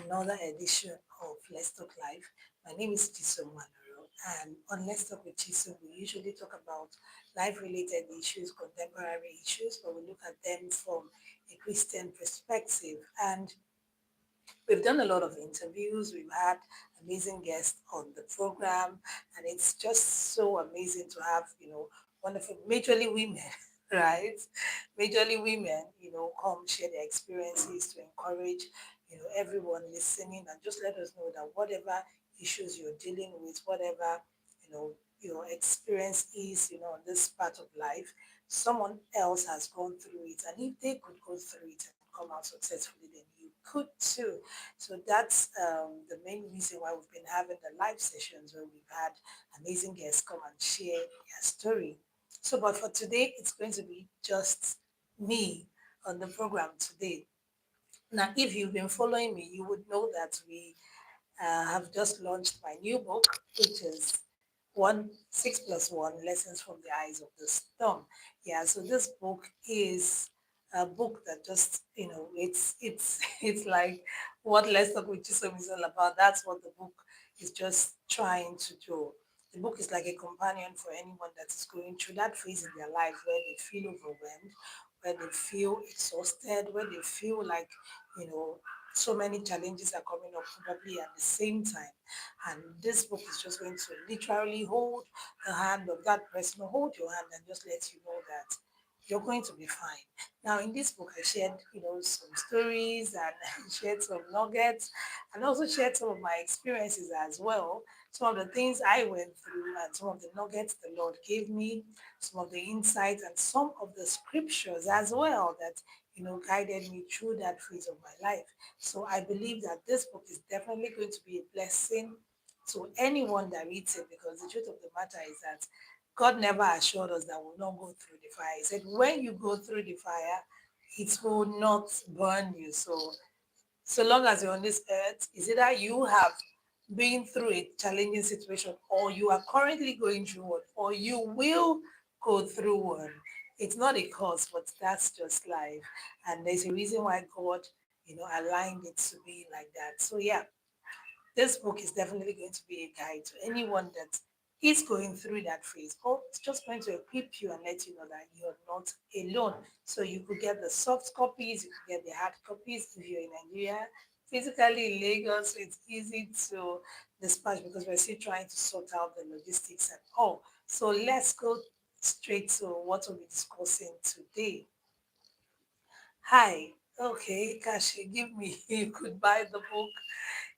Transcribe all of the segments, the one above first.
another edition of Let's Talk Live. My name is Chisom, and on Let's Talk with Chisom, we usually talk about life-related issues, contemporary issues, but we look at them from a Christian perspective. And we've done a lot of interviews. We've had amazing guests on the program, and it's just so amazing to have, wonderful, majorly women, right? Majorly women, come share their experiences to encourage, everyone listening, and just let us know that whatever issues you're dealing with, whatever, your experience is, on this part of life, someone else has gone through it, and if they could go through it and come out successfully, then you could too. So that's the main reason why we've been having the live sessions where we've had amazing guests come and share their story. So, but for today, it's going to be just me on the program today. Now, if you've been following me, you would know that we have just launched my new book, which is 1 6 plus 1 Lessons from the Eyes of the Storm. Yeah, so this book is a book that just, it's it's like what Let's Talk with Chisom is all about. That's what the book is just trying to do. The book is like a companion for anyone that is going through that phase in their life where they feel overwhelmed, where they feel exhausted, where they feel like, you know, so many challenges are coming up probably at the same time. And this book is just going to literally hold the hand of that person, or hold your hand and just let you know that you're going to be fine. Now, in this book, I shared, some stories and shared some nuggets, and also shared some of my experiences as well. Some of the things I went through, and some of the nuggets the Lord gave me, some of the insights, and some of the scriptures as well that guided me through that phase of my life. So I believe that this book is definitely going to be a blessing to anyone that reads it, because the truth of the matter is that God never assured us that we'll not go through the fire. He said, when you go through the fire, it will not burn you. So long as you're on this earth, is either you have been through a challenging situation, or you are currently going through one, or you will go through one. It's not a cause, but that's just life. And there's a reason why God, aligned it to be like that. So yeah, this book is definitely going to be a guide to anyone that is going through that phase. Or it's just going to equip you and let you know that you're not alone. So you could get the soft copies, you could get the hard copies if you're in Nigeria. Physically in Lagos, so it's easy to dispatch because we're still trying to sort out the logistics and all. So let's go straight to what we'll be discussing today. Hi. Okay, Kashi, give me. You could buy the book.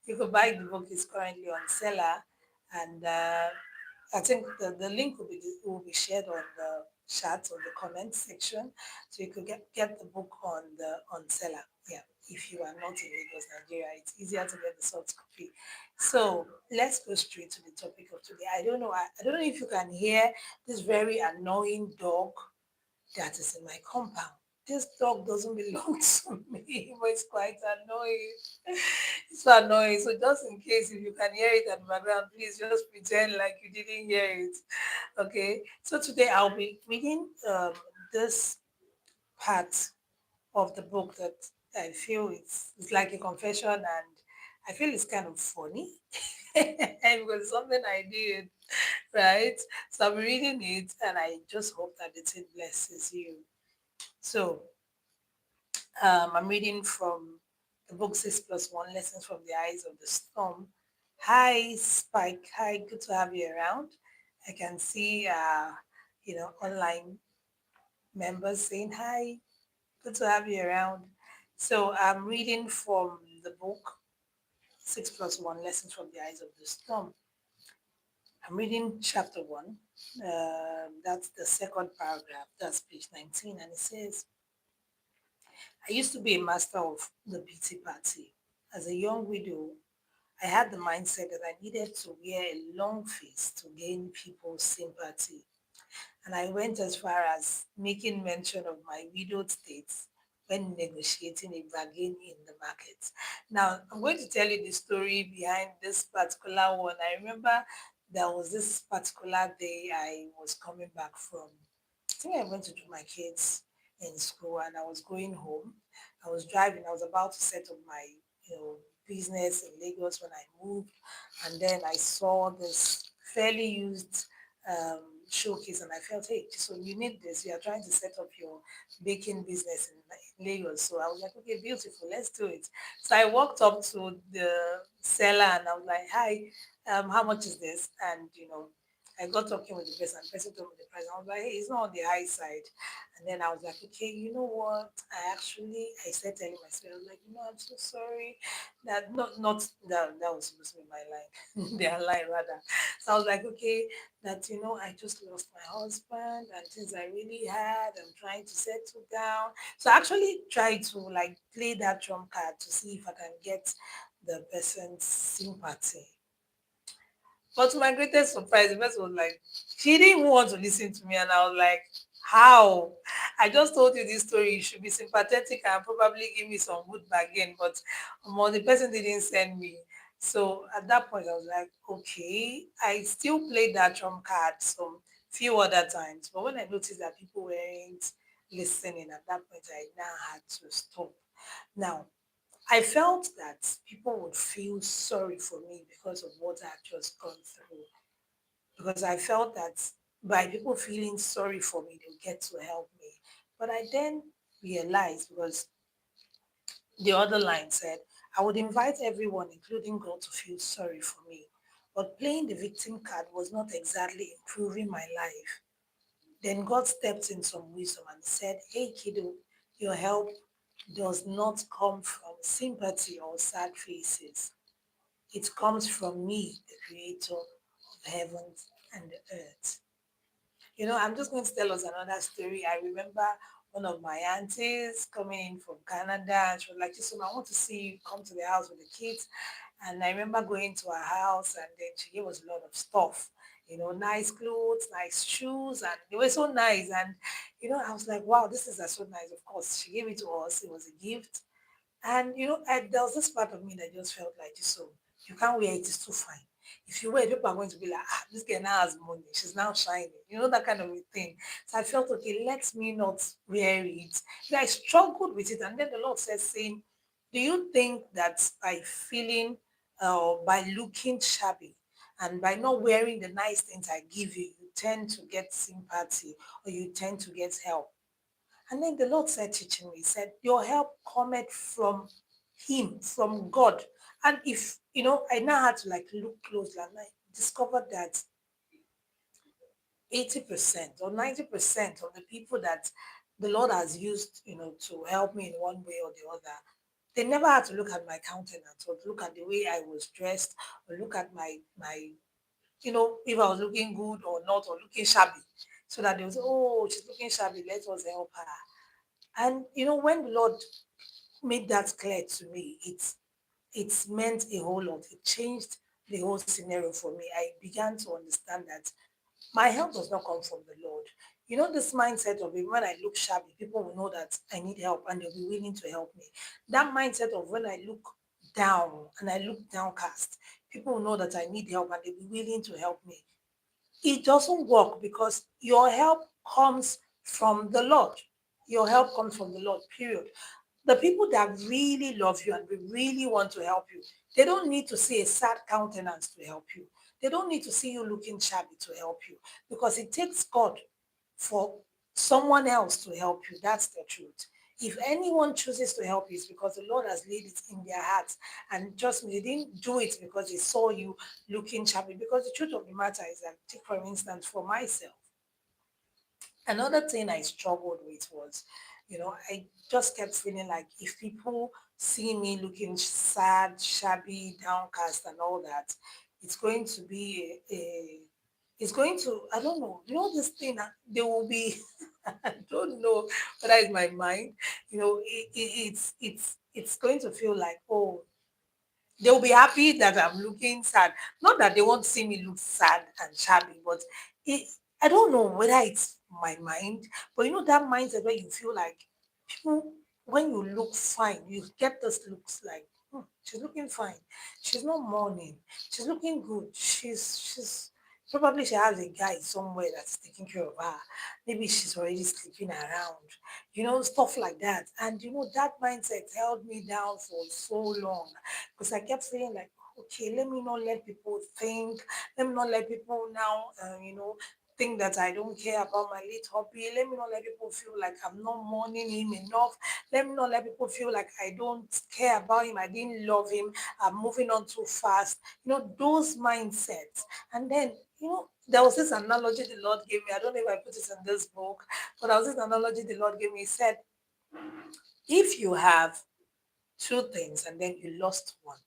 You could buy the book. It's currently on seller, and I think the link will be shared on the chat or the comment section, so you could get the book on seller. Yeah, if you are not in Lagos, Nigeria, it's easier to get the soft copy. So let's go straight to the topic of today. I don't know if you can hear this very annoying dog that is in my compound. This dog doesn't belong to me, but it's quite annoying. It's so annoying. So just in case if you can hear it at the background, please just pretend like you didn't hear it. Okay. So today I'll be reading this part of the book that I feel it's like a confession, and I feel it's kind of funny because it's something I did, right? So I'm reading it, and I just hope that it blesses you. So I'm reading from the book 6 plus 1 Lessons from the Eyes of the Storm. Hi, Spike. Hi, good to have you around. I can see, online members saying hi. Good to have you around. So I'm reading from the book 6 plus 1 Lessons from the Eyes of the Storm. I'm reading chapter 1. That's the second paragraph. That's page 19. And it says, I used to be a master of the pity party. As a young widow, I had the mindset that I needed to wear a long face to gain people's sympathy. And I went as far as making mention of my widowed state when negotiating a bargain in the market. Now, I'm going to tell you the story behind this particular one. I remember there was this particular day I was coming back from, I think I went to do my kids in school, and I was going home. I was driving, I was about to set up my, business in Lagos when I moved, and then I saw this fairly used um, showcase, and I felt, hey, so you need this. You are trying to set up your baking business in Lagos. So I was like, okay, beautiful, let's do it. So I walked up to the seller and I was like, hi, how much is this? And I got talking with the person told me the price. I was like, hey, it's not on the high side. And then I was like, okay, you know what? I said telling myself, I was like, I'm so sorry. That not that was supposed to be my line, their line rather. So I was like, okay, that I just lost my husband and things I really had. I'm trying to settle down. So I actually tried to like play that trump card to see if I can get the person's sympathy. But to my greatest surprise, the person was like, she didn't even want to listen to me. And I was like, how? I just told you this story. You should be sympathetic and probably give me some good bargain. But the person didn't send me. So at that point, I was like, okay. I still played that trump card some few other times. But when I noticed that people weren't listening, at that point, I now had to stop. Now, I felt that people would feel sorry for me because of what I had just gone through. Because I felt that by people feeling sorry for me, they'll get to help me. But I then realized, because the other line said, I would invite everyone, including God, to feel sorry for me. But playing the victim card was not exactly improving my life. Then God stepped in some wisdom and said, hey, kiddo, your help does not come from sympathy or sad faces. It comes from me, the creator of heavens and the earth. I'm just going to tell us another story. I remember one of my aunties coming in from Canada, and she was like, Chisom, I want to see you come to the house with the kids. And I remember going to her house, and then she gave us a lot of stuff, nice clothes, nice shoes, and they were so nice. And, I was like, wow, this is so nice. Of course, she gave it to us. It was a gift. And there was this part of me that just felt like, so you can't wear it, it's too fine. If you wear it, people are going to be like, this girl now has money, she's now shining, that kind of a thing. So I felt, okay, let me not wear it. I struggled with it, and then the Lord says, saying, do you think that by feeling by looking shabby and by not wearing the nice things I give you, you tend to get sympathy or you tend to get help? And then the Lord said, teaching me, He said, your help cometh from Him, from God. And if, I now had to like look closely and I discovered that 80% or 90% of the people that the Lord has used, to help me in one way or the other, they never had to look at my countenance or look at the way I was dressed or look at my if I was looking good or not or looking shabby. So that they would say, oh, she's looking shabby, let us help her. And when the Lord made that clear to me, it's meant a whole lot. It changed the whole scenario for me. I began to understand that my help does not come from the Lord. This mindset of when I look shabby, people will know that I need help and they'll be willing to help me. That mindset of when I look down and I look downcast, people will know that I need help and they'll be willing to help me. It doesn't work because your help comes from the Lord. Your help comes from the Lord, period. The people that really love you and they really want to help you, they don't need to see a sad countenance to help you. They don't need to see you looking shabby to help you because it takes God for someone else to help you. That's the truth. If anyone chooses to help you, it's because the Lord has laid it in their hearts. And trust me, they didn't do it because they saw you looking shabby. Because the truth of the matter is that, take for instance, for myself, another thing I struggled with was, I just kept feeling like if people see me looking sad, shabby, downcast, and all that, it's going to be it's going to, I don't know, this thing that they will be, I don't know whether it's my mind, it's going to feel like, oh, they'll be happy that I'm looking sad. Not that they want to see me look sad and shabby, but it, I don't know whether it's my mind, but that mindset where you feel like people, when you look fine, you get this looks like, she's looking fine. She's not mourning. She's looking good. She's Probably she has a guy somewhere that's taking care of her. Maybe she's already sleeping around, stuff like that. And that mindset held me down for so long because I kept saying like, okay, let me not let people think, let me not let people now, think that I don't care about my late hobby. Let me not let people feel like I'm not mourning him enough. Let me not let people feel like I don't care about him. I didn't love him. I'm moving on too fast. Those mindsets. And then, there was this analogy the Lord gave me. I don't know if I put it in this book, but there was this analogy the Lord gave me. He said, if you have two things and then you lost one,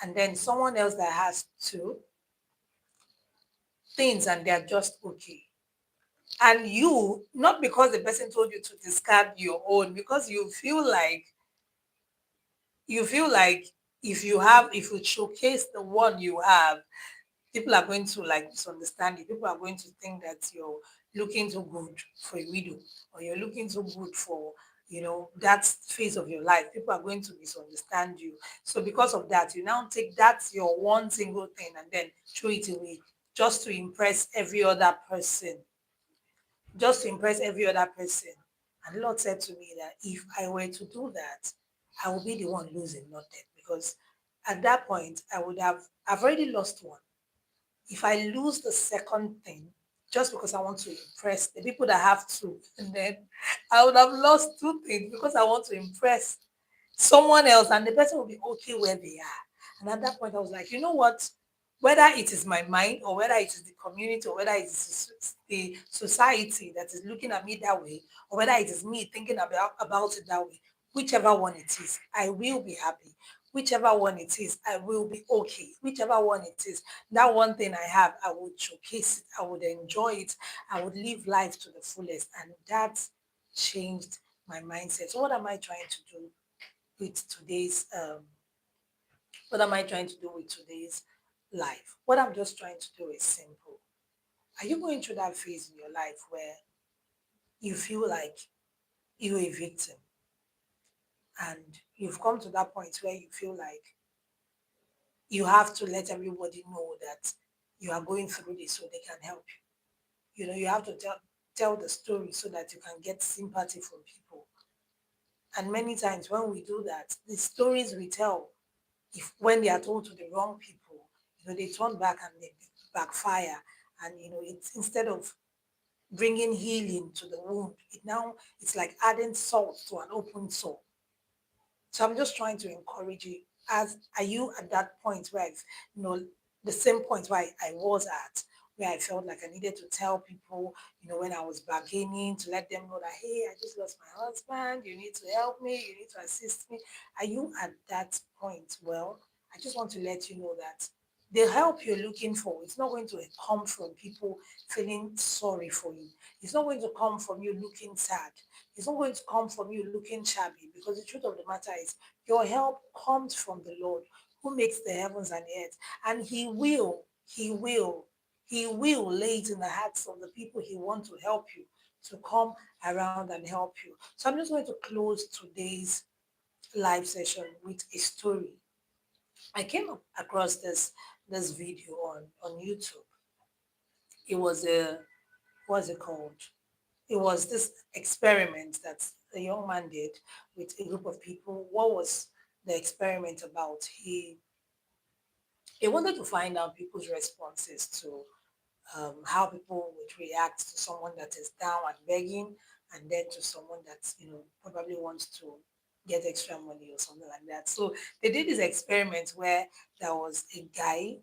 and then someone else that has two things and they're just okay. And you, not because the person told you to discard your own, because you feel like if you showcase the one you have, people are going to like misunderstand you. People are going to think that you're looking too good for a widow, or you're looking too good for that phase of your life. People are going to misunderstand you. So because of that, you now take that your one single thing and then throw it away just to impress every other person. Just to impress every other person. And the Lord said to me that if I were to do that, I will be the one losing, not them. Because at that point, I've already lost one. If I lose the second thing, just because I want to impress the people that have two, and then I would have lost two things because I want to impress someone else, and the person will be okay where they are. And at that point, I was like, you know what? Whether it is my mind, or whether it is the community, or whether it is the society that is looking at me that way, or whether it is me thinking about it that way, whichever one it is, I will be happy. Whichever one it is, I will be okay. Whichever one it is, that one thing I have, I would showcase it, I would enjoy it, I would live life to the fullest. And that changed my mindset. So, what am I trying to do with today's what am I trying to do with today's life? What I'm just trying to do is simple. Are you going through that phase in your life where you feel like you're a victim, and you've come to that point where you feel like you have to let everybody know that you are going through this so they can help you? You have to tell the story so that you can get sympathy from people. And many times when we do that, the stories we tell, if when they are told to the wrong people, they turn back and they backfire. And it's instead of bringing healing to the wound, it's like adding salt to an open sore. So I'm just trying to encourage you. As are you at that point where you know the same point where I was at, where I felt like I needed to tell people, when I was bargaining, to let them know that, hey, I just lost my husband, you need to help me, you need to assist me. Are you at that point? Well, I just want to let you know that the help you're looking for is not going to come from people feeling sorry for you. It's not going to come from you looking sad. It's not going to come from you looking shabby, because the truth of the matter is your help comes from the Lord who makes the heavens and the earth. And He will lay it in the hearts of the people He wants to help you to come around and help you. So I'm just going to close today's live session with a story. I came across this video on YouTube. It was what's it called? It was this experiment that a young man did with a group of people. What was the experiment about? He wanted to find out people's responses to how people would react to someone that is down and begging, and then to someone that probably wants to get extra money or something like that. So they did this experiment where there was a guy,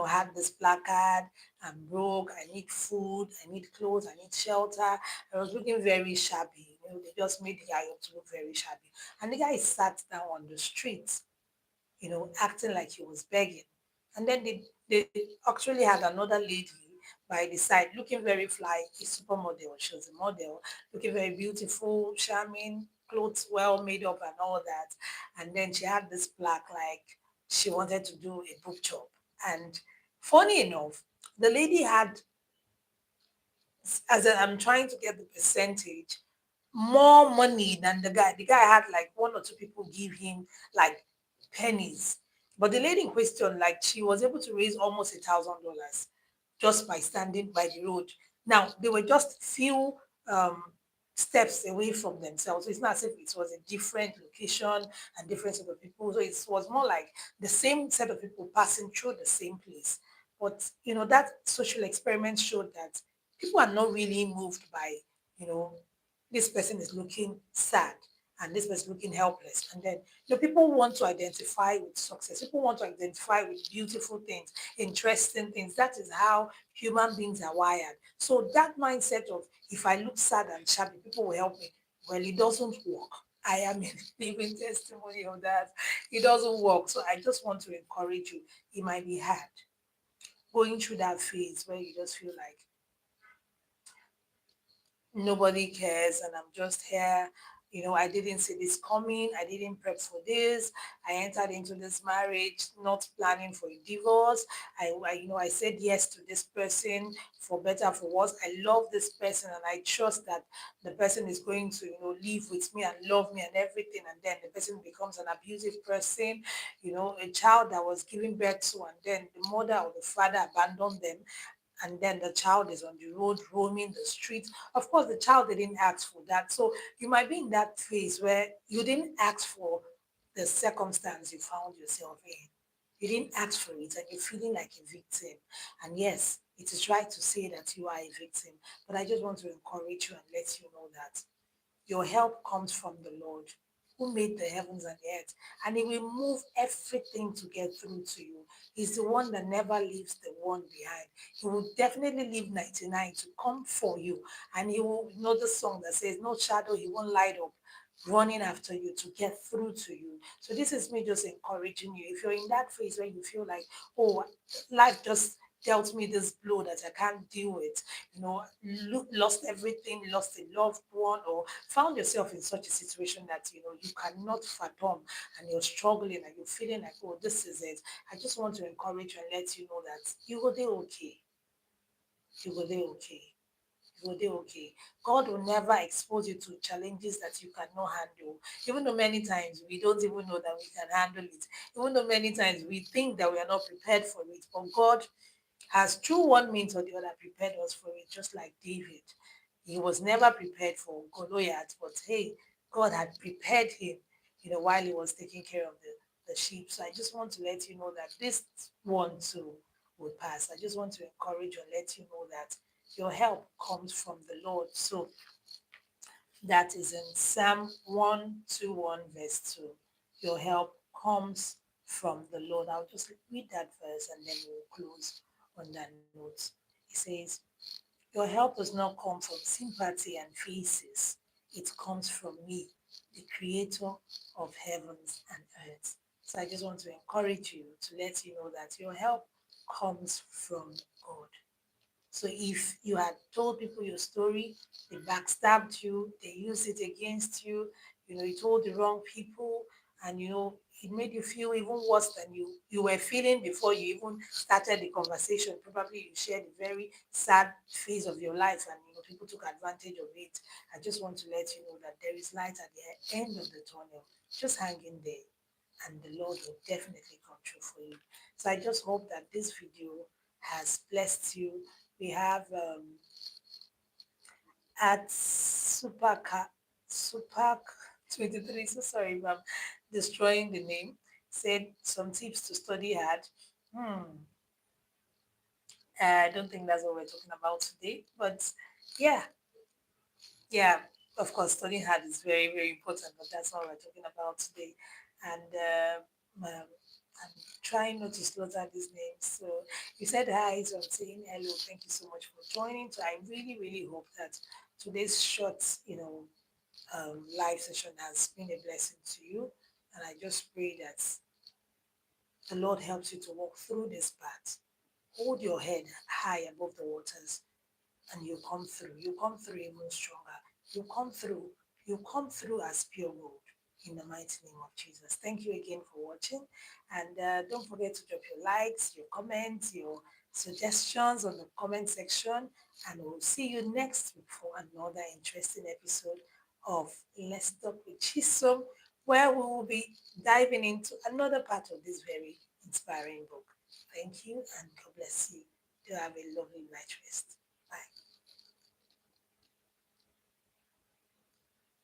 had this placard: "I'm broke, I need food, I need clothes, I need shelter." I was looking very shabby. They just made the guy up to look very shabby. And the guy sat down on the street, acting like he was begging. And then they actually had another lady by the side, looking very fly, a supermodel. She was a model, looking very beautiful, charming, clothes well made up and all that. And then she had this plaque like she wanted to do a book job. And funny enough, the lady had, I'm trying to get the percentage, more money than the guy. The guy had like one or two people give him like pennies. But the lady in question, like, she was able to raise almost $1,000. just by standing by the road. Now, they were just few um, steps away from themselves. So it's not as if it was a different location and different set of people. So it was more like the same set of people passing through the same place. But, that social experiment showed that people are not really moved by, you know, this person is looking sad and this person looking helpless. And then, people want to identify with success. People want to identify with beautiful things, interesting things. That is how human beings are wired. So that mindset of if I look sad and shabby, people will help me. Well, it doesn't work. I am a living testimony of that. It doesn't work. So I just want to encourage you. It might be hard going through that phase where you just feel like nobody cares and I'm just here. I didn't see this coming. I didn't prep for this. I entered into this marriage not planning for a divorce. I said yes to this person for better, for worse. I love this person and I trust that the person is going to, live with me and love me and everything. And then the person becomes an abusive person, a child that was given birth to and then the mother or the father abandoned them and then the child is on the road roaming the streets. Of course, the child didn't ask for that. So you might be in that phase where you didn't ask for the circumstance you found yourself in. You didn't ask for it and you're feeling like a victim. And yes, it is right to say that you are a victim, but I just want to encourage you and let you know that your help comes from the Lord who made the heavens and the earth, and He will move everything to get through to you. He's the one that never leaves the one behind. He will definitely leave 99 to come for you. And He will know the song that says, no shadow He won't light up, running after you to get through to you. So this is me just encouraging you. If you're in that phase where you feel like, oh, life just dealt me this blow that I can't deal with, lost everything, lost a loved one, or found yourself in such a situation that you cannot fathom and you're struggling and you're feeling like, oh, this is it. I just want to encourage you and let you know that you will do okay. You will do okay. You will do okay. God will never expose you to challenges that you cannot handle. Even though many times we don't even know that we can handle it. Even though many times we think that we are not prepared for it. But God has through one means or the other prepared us for it, just like David. He was never prepared for Goliath, but hey, God had prepared him, while he was taking care of the sheep. So I just want to let you know that this one too will pass. I just want to encourage you and let you know that your help comes from the Lord. So that is in Psalm 121, verse 2. Your help comes from the Lord. I'll just read that verse and then we'll close on that note. It says, your help does not come from sympathy and faces. It comes from me, the creator of heavens and earth. So I just want to encourage you to let you know that your help comes from God. So if you had told people your story, they backstabbed you, they used it against you, you told the wrong people, and it made you feel even worse than you were feeling before you even started the conversation. Probably you shared a very sad phase of your life and people took advantage of it. I just want to let you know that there is light at the end of the tunnel. Just hang in there and the Lord will definitely come true for you. So I just hope that this video has blessed you. We have at Superc 23. So sorry if I'm destroying the name. Said some tips to study hard. Hmm. I don't think that's what we're talking about today. But yeah, yeah, of course, studying hard is very, very important, but that's not what we're talking about today. And I'm trying not to slaughter these names. So you said hi, so I'm saying hello. Thank you so much for joining. So I really, really hope that today's short, live session has been a blessing to you. And I just pray that the Lord helps you to walk through this path. Hold your head high above the waters and you come through. You come through even stronger. You come through. You come through as pure gold in the mighty name of Jesus. Thank you again for watching. And don't forget to drop your likes, your comments, your suggestions on the comment section. And we'll see you next week for another interesting episode of Let's Talk with Chisom, where we will be diving into another part of this very inspiring book. Thank you and God bless you. Do have a lovely night rest.